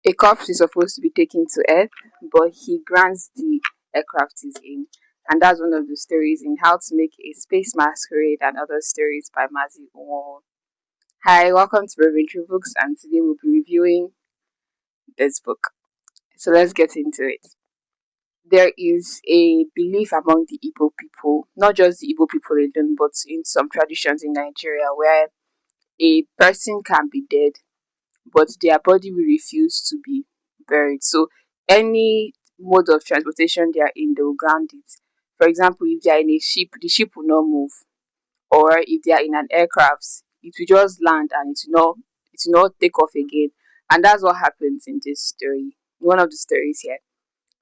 A corpse is supposed to be taken to Earth, but he grants the aircraft his aim. And that's one of the stories in How to Make a Space Masquerade and Other Stories by Mazi Nwonwu. Hi, welcome to Revenue Books, and today we'll be reviewing this book. So let's get into it. There is a belief among the Igbo people, not just the Igbo people alone, but in some traditions in Nigeria, where a person can be dead, but their body will refuse to be buried. So any mode of transportation they are in, they will ground it. For example, if they are in a ship, the ship will not move. Or if they are in an aircraft, it will just land and it will not take off again. And that's what happens in this story, one of the stories here.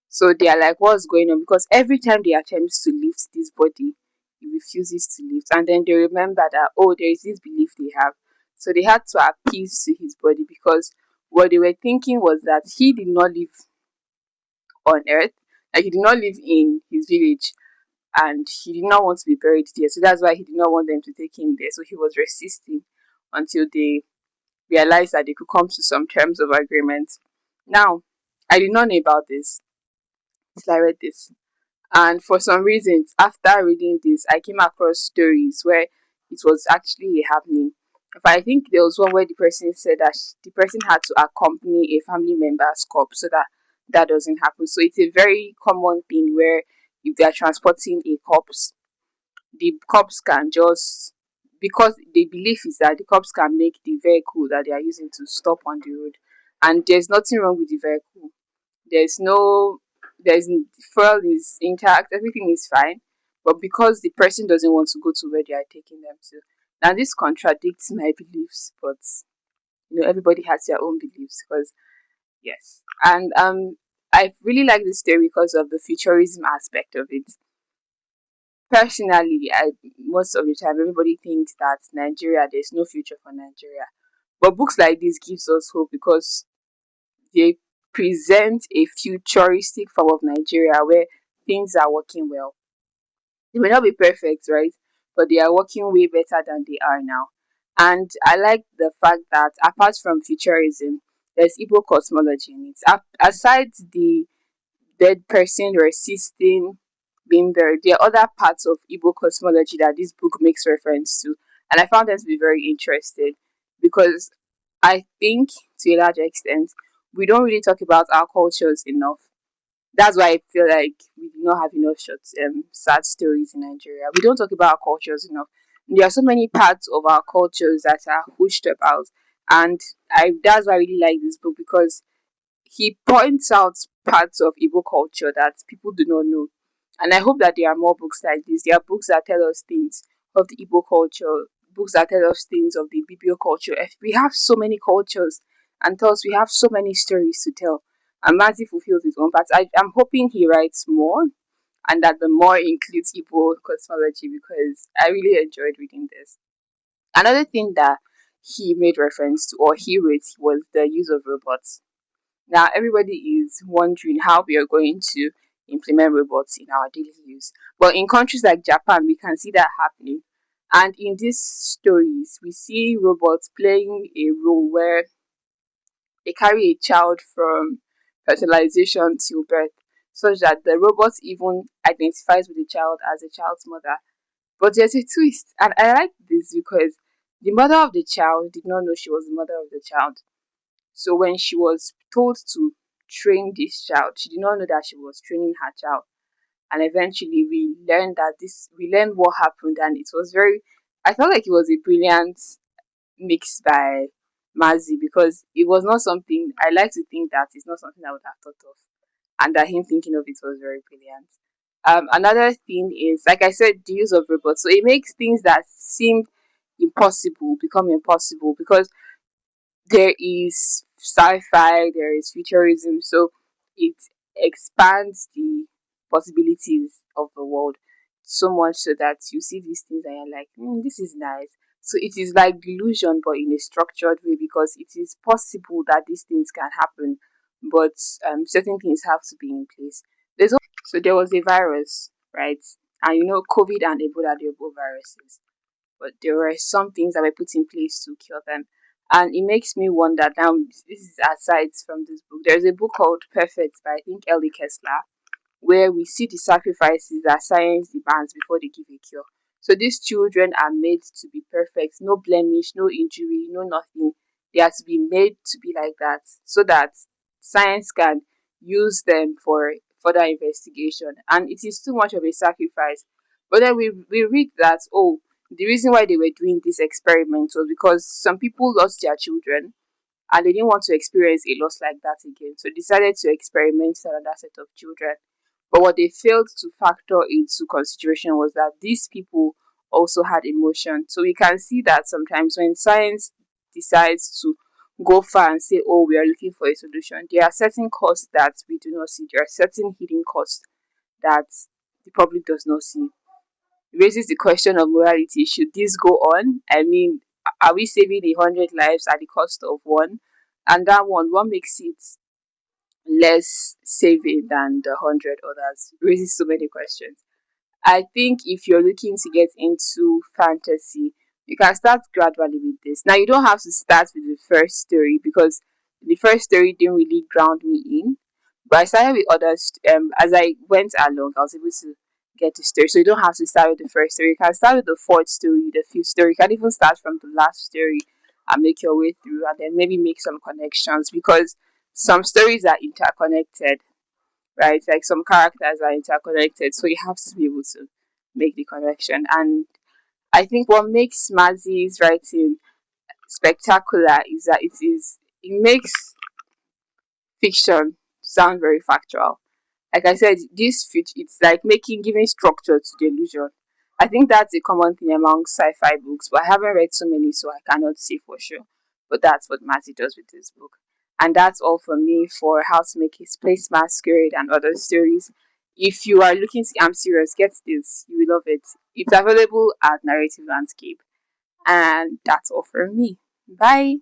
So they are like, what's going on? Because every time they attempt to lift this body, he refuses to lift. And then they remember that, oh, there is this belief they have. So they had to appease to his body because what they were thinking was that he did not live on earth, like he did not live in his village, and he did not want to be buried there. So that's why he did not want them to take him there. So he was resisting until they realized that they could come to some terms of agreement. Now, I did not know about this till I read this. And for some reasons, after reading this, I came across stories where it was actually happening. But I think there was one where the person said that the person had to accompany a family member's corpse so that that doesn't happen. So it's a very common thing where if they are transporting a corpse, the corpse can just, because the belief is that the corpse can make the vehicle that they are using to stop on the road, and there's nothing wrong with the vehicle. There's no, there's fuel is intact, everything is fine. But because the person doesn't want to go to where they are taking them to, now this contradicts my beliefs. But everybody has their own beliefs. Because yes, and I really like this story because of the futurism aspect of it. Personally, most of the time everybody thinks that Nigeria, there's no future for Nigeria. But books like this gives us hope because they present a futuristic form of Nigeria where things are working well. They may not be perfect, right? But they are working way better than they are now. And I like the fact that apart from futurism, there's Igbo cosmology in it. Aside the dead person resisting being buried, there are other parts of Igbo cosmology that this book makes reference to. And I found them to be very interesting because I think to a large extent we don't really talk about our cultures enough. That's why I feel like we do not have enough short sad stories in Nigeria. We don't talk about our cultures enough. There are so many parts of our cultures that are hushed about, and I that's why I really like this book because he points out parts of Igbo culture that people do not know. And I hope that there are more books like this. There are books that tell us things of the Igbo culture, books that tell us things of the Bibio culture. If we have so many cultures, and thus we have so many stories to tell. And Mazi fulfills his own part. I'm hoping he writes more and that the more includes Igbo cosmology because I really enjoyed reading this. Another thing that he made reference to or he wrote was the use of robots. Now, everybody is wondering how we are going to implement robots in our daily use. But in countries like Japan, we can see that happening. And in these stories, we see robots playing a role where they carry a child from fertilization till birth, such that the robot even identifies with the child as a child's mother. But there's a twist, and I like this because the mother of the child did not know she was the mother of the child. So when she was told to train this child, she did not know that she was training her child. And eventually we learned what happened and it was very I felt like it was a brilliant mix by Mazi because it was not something I like to think that it's not something I would have thought of. And that him thinking of it was very brilliant. Another thing is, like I said, the use of robots. So it makes things that seem impossible become impossible because there is sci-fi, there is futurism, so it expands the possibilities of the world so much so that you see these things and you're like, this is nice. So it is like delusion, but in a structured way because it is possible that these things can happen, but certain things have to be in place. So there was a virus, right? And COVID and Ebola, they're both viruses, but there were some things that were put in place to cure them. And it makes me wonder now, this is aside from this book. There's a book called Perfect by I think Ellie Kessler, where we see the sacrifices that science demands before they give a cure. So these children are made to be perfect, no blemish, no injury, no nothing. They are to be made to be like that so that science can use them for further investigation. And it is too much of a sacrifice. But then we read that, oh, the reason why they were doing this experiment was because some people lost their children and they didn't want to experience a loss like that again. So decided to experiment with another set of children. But what they failed to factor into consideration was that these people also had emotion. So we can see that sometimes when science decides to go far and say, oh, we are looking for a solution, there are certain costs that we do not see. There are certain hidden costs that the public does not see. It raises the question of morality. Should this go on? I mean, are we saving 100 lives at the cost of one? And that one, what makes it less saving than the 100 others? Raises so many questions. I think if you're looking to get into fantasy, you can start gradually with this. Now, you don't have to start with the first story because the first story didn't really ground me in. But I started with others. As I went along, I was able to get the story. So you don't have to start with the first story. You can start with the fourth story, the fifth story. You can even start from the last story and make your way through, and then maybe make some connections because some stories are interconnected, right? Like some characters are interconnected, so you have to be able to make the connection. And I think what makes Mazi's writing spectacular is that it makes fiction sound very factual. Like I said, it's like making giving structure to the illusion. I think that's a common thing among sci-fi books, but I haven't read so many, so I cannot say for sure. But that's what Mazi does with this book. And that's all for me for how to make his place Masquerade and other stories. If you are looking to, I'm serious, get this. You will love it. It's available at Narrative Landscape. And that's all for me. Bye.